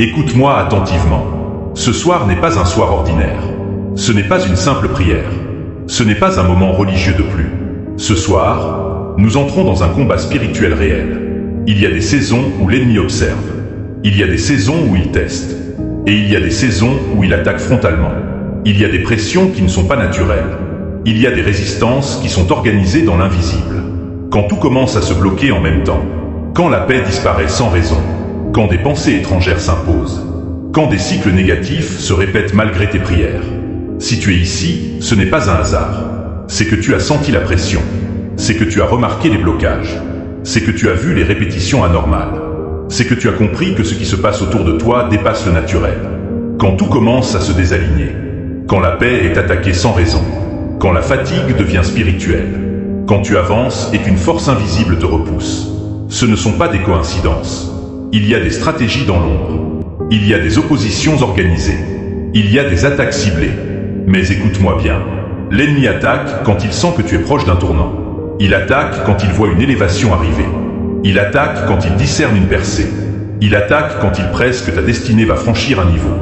Écoute-moi attentivement. Ce soir n'est pas un soir ordinaire. Ce n'est pas une simple prière. Ce n'est pas un moment religieux de plus. Ce soir, nous entrons dans un combat spirituel réel. Il y a des saisons où l'ennemi observe. Il y a des saisons où il teste. Et il y a des saisons où il attaque frontalement. Il y a des pressions qui ne sont pas naturelles. Il y a des résistances qui sont organisées dans l'invisible. Quand tout commence à se bloquer en même temps, quand la paix disparaît sans raison, quand des pensées étrangères s'imposent, quand des cycles négatifs se répètent malgré tes prières. Si tu es ici, ce n'est pas un hasard. C'est que tu as senti la pression. C'est que tu as remarqué les blocages. C'est que tu as vu les répétitions anormales. C'est que tu as compris que ce qui se passe autour de toi dépasse le naturel. Quand tout commence à se désaligner, quand la paix est attaquée sans raison, quand la fatigue devient spirituelle, quand tu avances et qu'une force invisible te repousse, ce ne sont pas des coïncidences. Il y a des stratégies dans l'ombre. Il y a des oppositions organisées. Il y a des attaques ciblées. Mais écoute-moi bien. L'ennemi attaque quand il sent que tu es proche d'un tournant. Il attaque quand il voit une élévation arriver. Il attaque quand il discerne une percée. Il attaque quand il presse que ta destinée va franchir un niveau.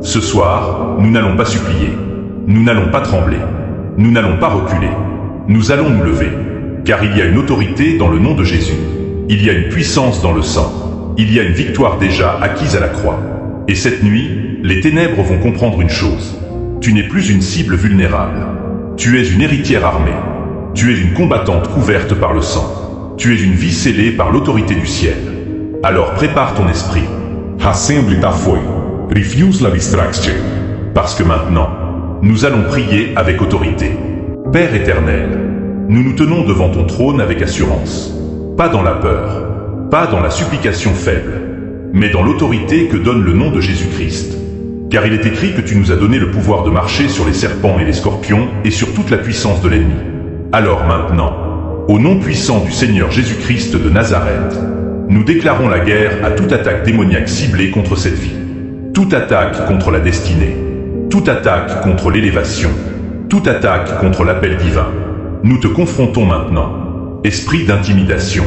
Ce soir, nous n'allons pas supplier. Nous n'allons pas trembler. Nous n'allons pas reculer. Nous allons nous lever. Car il y a une autorité dans le nom de Jésus. Il y a une puissance dans le sang. Il y a une victoire déjà acquise à la croix. Et cette nuit, les ténèbres vont comprendre une chose. Tu n'es plus une cible vulnérable. Tu es une héritière armée. Tu es une combattante couverte par le sang. Tu es une vie scellée par l'autorité du ciel. Alors prépare ton esprit. Rassemble ta foi. Refuse la distraction. Parce que maintenant, nous allons prier avec autorité. Père éternel, nous nous tenons devant ton trône avec assurance. Pas dans la peur, pas dans la supplication faible, mais dans l'autorité que donne le nom de Jésus-Christ. Car il est écrit que tu nous as donné le pouvoir de marcher sur les serpents et les scorpions et sur toute la puissance de l'ennemi. Alors maintenant, au nom puissant du Seigneur Jésus-Christ de Nazareth, nous déclarons la guerre à toute attaque démoniaque ciblée contre cette vie. Toute attaque contre la destinée. Toute attaque contre l'élévation. Toute attaque contre l'appel divin. Nous te confrontons maintenant. Esprit d'intimidation.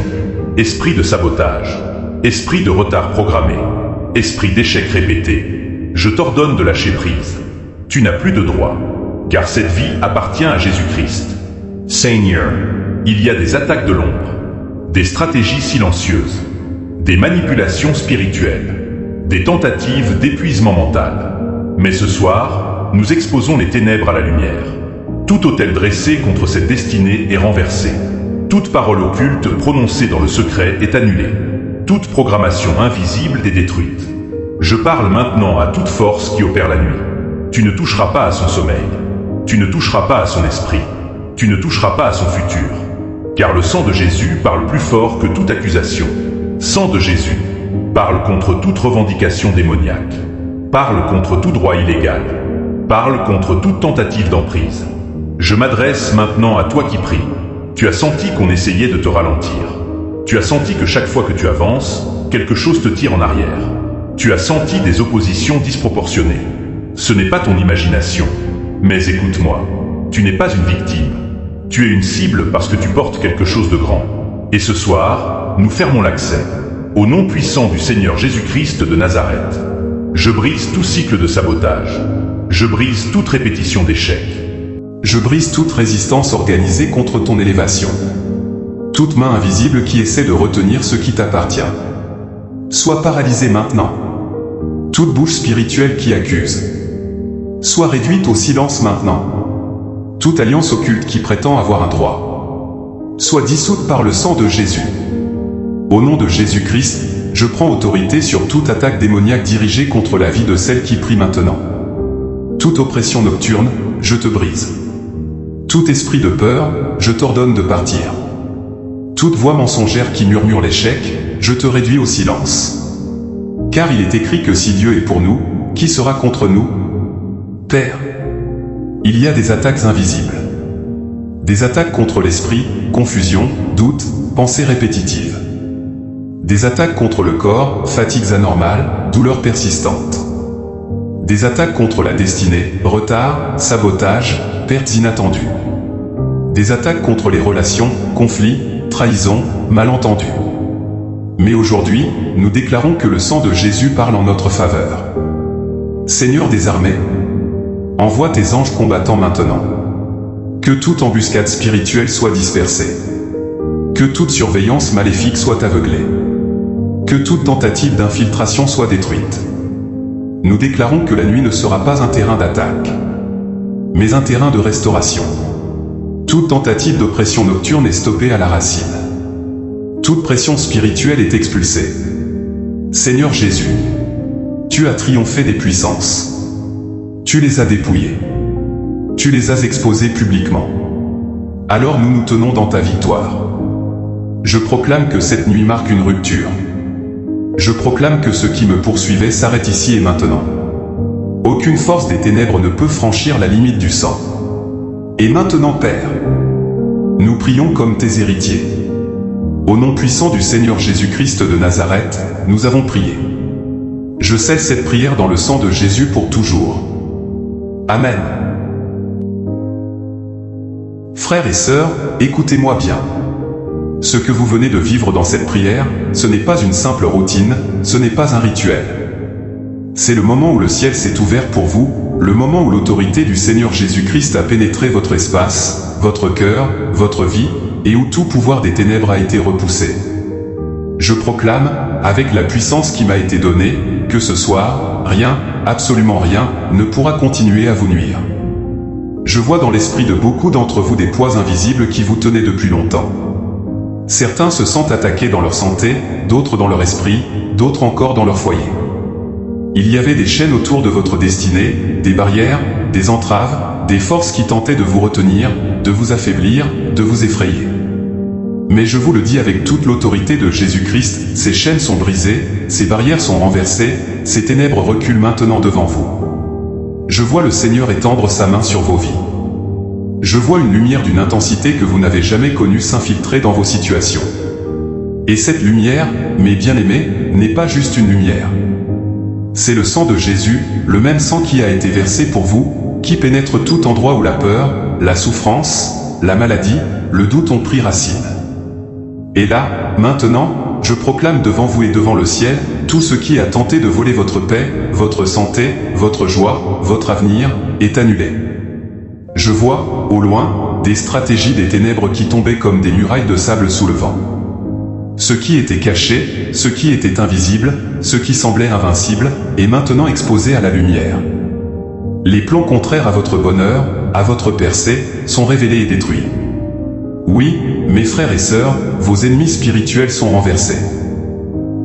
Esprit de sabotage. Esprit de retard programmé. Esprit d'échec répété. Je t'ordonne de lâcher prise. Tu n'as plus de droit. Car cette vie appartient à Jésus-Christ. Seigneur, il y a des attaques de l'ombre. Des stratégies silencieuses. Des manipulations spirituelles. Des tentatives d'épuisement mental. Mais ce soir, nous exposons les ténèbres à la lumière. Tout autel dressé contre cette destinée est renversé. Toute parole occulte prononcée dans le secret est annulée. Toute programmation invisible est détruite. Je parle maintenant à toute force qui opère la nuit. Tu ne toucheras pas à son sommeil. Tu ne toucheras pas à son esprit. Tu ne toucheras pas à son futur. Car le sang de Jésus parle plus fort que toute accusation. Sang de Jésus parle contre toute revendication démoniaque. Parle contre tout droit illégal. Parle contre toute tentative d'emprise. Je m'adresse maintenant à toi qui pries. Tu as senti qu'on essayait de te ralentir. Tu as senti que chaque fois que tu avances, quelque chose te tire en arrière. Tu as senti des oppositions disproportionnées. Ce n'est pas ton imagination. Mais écoute-moi, tu n'es pas une victime. Tu es une cible parce que tu portes quelque chose de grand. Et ce soir, nous fermons l'accès. Au nom puissant du Seigneur Jésus-Christ de Nazareth. Je brise tout cycle de sabotage. Je brise toute répétition d'échecs. Je brise toute résistance organisée contre ton élévation. Toute main invisible qui essaie de retenir ce qui t'appartient. Sois paralysée maintenant. Toute bouche spirituelle qui accuse. Sois réduite au silence maintenant. Toute alliance occulte qui prétend avoir un droit. Sois dissoute par le sang de Jésus. Au nom de Jésus-Christ, je prends autorité sur toute attaque démoniaque dirigée contre la vie de celle qui prie maintenant. Toute oppression nocturne, je te brise. Tout esprit de peur, je t'ordonne de partir. Toute voix mensongère qui murmure l'échec, je te réduis au silence. Car il est écrit que si Dieu est pour nous, qui sera contre nous? Père, il y a des attaques invisibles. Des attaques contre l'esprit, confusion, doute, pensées répétitives. Des attaques contre le corps, fatigues anormales, douleurs persistantes. Des attaques contre la destinée, retard, sabotage, pertes inattendues. Des attaques contre les relations, conflits, trahisons, malentendus. Mais aujourd'hui, nous déclarons que le sang de Jésus parle en notre faveur. Seigneur des armées, envoie tes anges combattants maintenant. Que toute embuscade spirituelle soit dispersée. Que toute surveillance maléfique soit aveuglée. Que toute tentative d'infiltration soit détruite. Nous déclarons que la nuit ne sera pas un terrain d'attaque, mais un terrain de restauration. Toute tentative d'oppression nocturne est stoppée à la racine. Toute pression spirituelle est expulsée. Seigneur Jésus, tu as triomphé des puissances. Tu les as dépouillées. Tu les as exposées publiquement. Alors nous nous tenons dans ta victoire. Je proclame que cette nuit marque une rupture. Je proclame que ce qui me poursuivait s'arrête ici et maintenant. Aucune force des ténèbres ne peut franchir la limite du sang. Et maintenant, Père, nous prions comme tes héritiers. Au nom puissant du Seigneur Jésus-Christ de Nazareth, nous avons prié. Je scelle cette prière dans le sang de Jésus pour toujours. Amen. Frères et sœurs, écoutez-moi bien. Ce que vous venez de vivre dans cette prière, ce n'est pas une simple routine, ce n'est pas un rituel. C'est le moment où le ciel s'est ouvert pour vous, le moment où l'autorité du Seigneur Jésus-Christ a pénétré votre espace, votre cœur, votre vie, et où tout pouvoir des ténèbres a été repoussé. Je proclame, avec la puissance qui m'a été donnée, que ce soir, rien, absolument rien, ne pourra continuer à vous nuire. Je vois dans l'esprit de beaucoup d'entre vous des poids invisibles qui vous tenaient depuis longtemps. Certains se sentent attaqués dans leur santé, d'autres dans leur esprit, d'autres encore dans leur foyer. Il y avait des chaînes autour de votre destinée, des barrières, des entraves, des forces qui tentaient de vous retenir, de vous affaiblir, de vous effrayer. Mais je vous le dis avec toute l'autorité de Jésus-Christ, ces chaînes sont brisées, ces barrières sont renversées, ces ténèbres reculent maintenant devant vous. Je vois le Seigneur étendre sa main sur vos vies. Je vois une lumière d'une intensité que vous n'avez jamais connue s'infiltrer dans vos situations. Et cette lumière, mes bien-aimés, n'est pas juste une lumière. C'est le sang de Jésus, le même sang qui a été versé pour vous, qui pénètre tout endroit où la peur, la souffrance, la maladie, le doute ont pris racine. Et là, maintenant, je proclame devant vous et devant le ciel, tout ce qui a tenté de voler votre paix, votre santé, votre joie, votre avenir, est annulé. Je vois, au loin, des stratégies des ténèbres qui tombaient comme des murailles de sable sous le vent. Ce qui était caché, ce qui était invisible, ce qui semblait invincible, est maintenant exposé à la lumière. Les plans contraires à votre bonheur, à votre percée, sont révélés et détruits. Oui, mes frères et sœurs, vos ennemis spirituels sont renversés.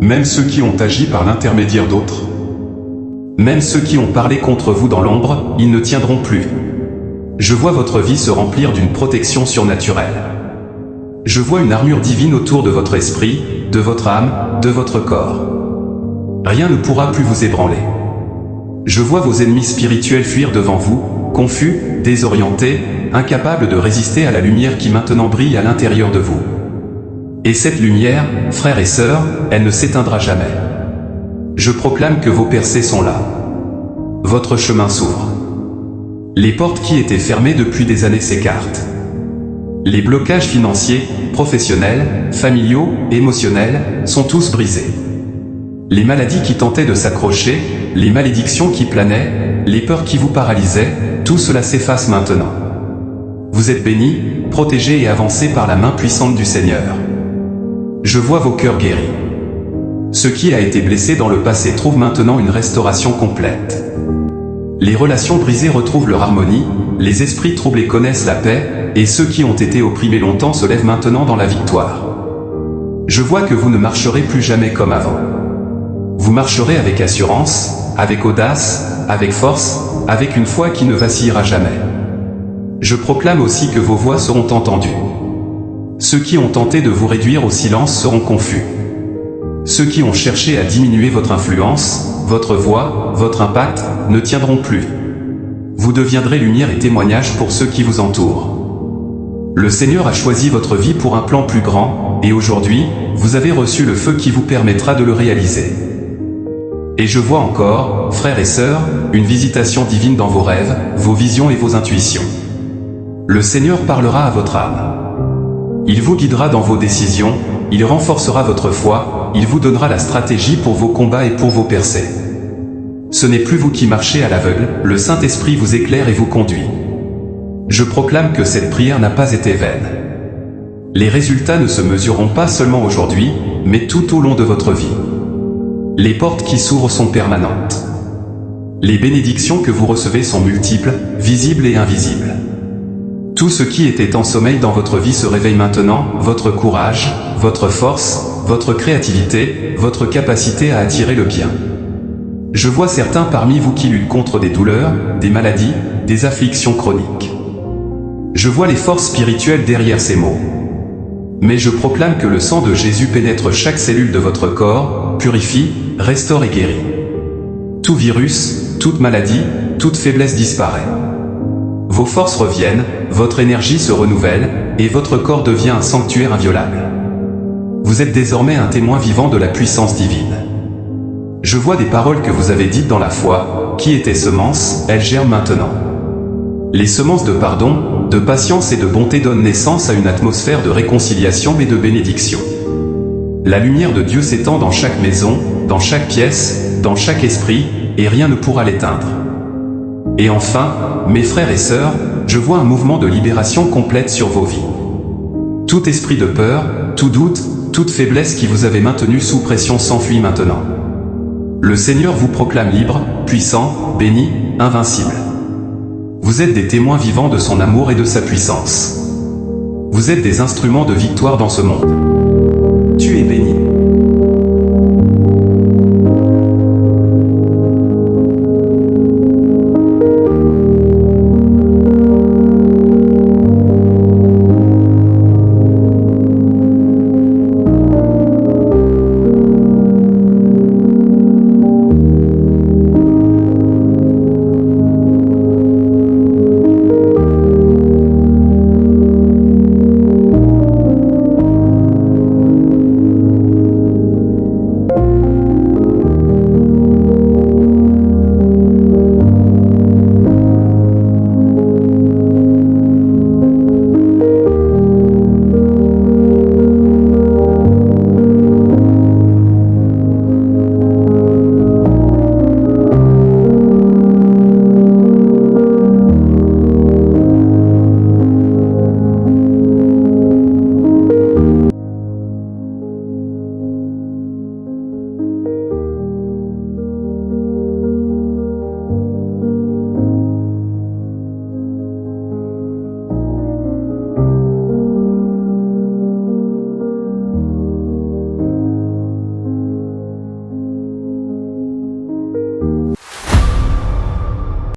Même ceux qui ont agi par l'intermédiaire d'autres. Même ceux qui ont parlé contre vous dans l'ombre, ils ne tiendront plus. Je vois votre vie se remplir d'une protection surnaturelle. Je vois une armure divine autour de votre esprit, de votre âme, de votre corps. Rien ne pourra plus vous ébranler. Je vois vos ennemis spirituels fuir devant vous, confus, désorientés, incapables de résister à la lumière qui maintenant brille à l'intérieur de vous. Et cette lumière, frères et sœurs, elle ne s'éteindra jamais. Je proclame que vos percées sont là. Votre chemin s'ouvre. Les portes qui étaient fermées depuis des années s'écartent. Les blocages financiers, professionnels, familiaux, émotionnels, sont tous brisés. Les maladies qui tentaient de s'accrocher, les malédictions qui planaient, les peurs qui vous paralysaient, tout cela s'efface maintenant. Vous êtes bénis, protégés et avancés par la main puissante du Seigneur. Je vois vos cœurs guéris. Ce qui a été blessé dans le passé trouve maintenant une restauration complète. Les relations brisées retrouvent leur harmonie, les esprits troublés connaissent la paix, et ceux qui ont été opprimés longtemps se lèvent maintenant dans la victoire. Je vois que vous ne marcherez plus jamais comme avant. Vous marcherez avec assurance, avec audace, avec force, avec une foi qui ne vacillera jamais. Je proclame aussi que vos voix seront entendues. Ceux qui ont tenté de vous réduire au silence seront confus. Ceux qui ont cherché à diminuer votre influence, votre voix, votre impact, ne tiendront plus. Vous deviendrez lumière et témoignage pour ceux qui vous entourent. Le Seigneur a choisi votre vie pour un plan plus grand, et aujourd'hui, vous avez reçu le feu qui vous permettra de le réaliser. Et je vois encore, frères et sœurs, une visitation divine dans vos rêves, vos visions et vos intuitions. Le Seigneur parlera à votre âme. Il vous guidera dans vos décisions, il renforcera votre foi, il vous donnera la stratégie pour vos combats et pour vos percées. Ce n'est plus vous qui marchez à l'aveugle, le Saint-Esprit vous éclaire et vous conduit. Je proclame que cette prière n'a pas été vaine. Les résultats ne se mesureront pas seulement aujourd'hui, mais tout au long de votre vie. Les portes qui s'ouvrent sont permanentes. Les bénédictions que vous recevez sont multiples, visibles et invisibles. Tout ce qui était en sommeil dans votre vie se réveille maintenant, votre courage, votre force, votre créativité, votre capacité à attirer le bien. Je vois certains parmi vous qui luttent contre des douleurs, des maladies, des afflictions chroniques. Je vois les forces spirituelles derrière ces mots. Mais je proclame que le sang de Jésus pénètre chaque cellule de votre corps, purifie, restaure et guérit. Tout virus, toute maladie, toute faiblesse disparaît. Vos forces reviennent, votre énergie se renouvelle, et votre corps devient un sanctuaire inviolable. Vous êtes désormais un témoin vivant de la puissance divine. Je vois des paroles que vous avez dites dans la foi, qui étaient semences, elles germent maintenant. Les semences de pardon, de patience et de bonté donnent naissance à une atmosphère de réconciliation et de bénédiction. La lumière de Dieu s'étend dans chaque maison, dans chaque pièce, dans chaque esprit, et rien ne pourra l'éteindre. Et enfin, mes frères et sœurs, je vois un mouvement de libération complète sur vos vies. Tout esprit de peur, tout doute, toute faiblesse qui vous avait maintenu sous pression s'enfuit maintenant. Le Seigneur vous proclame libre, puissant, béni, invincible. Vous êtes des témoins vivants de son amour et de sa puissance. Vous êtes des instruments de victoire dans ce monde. Tu es béni.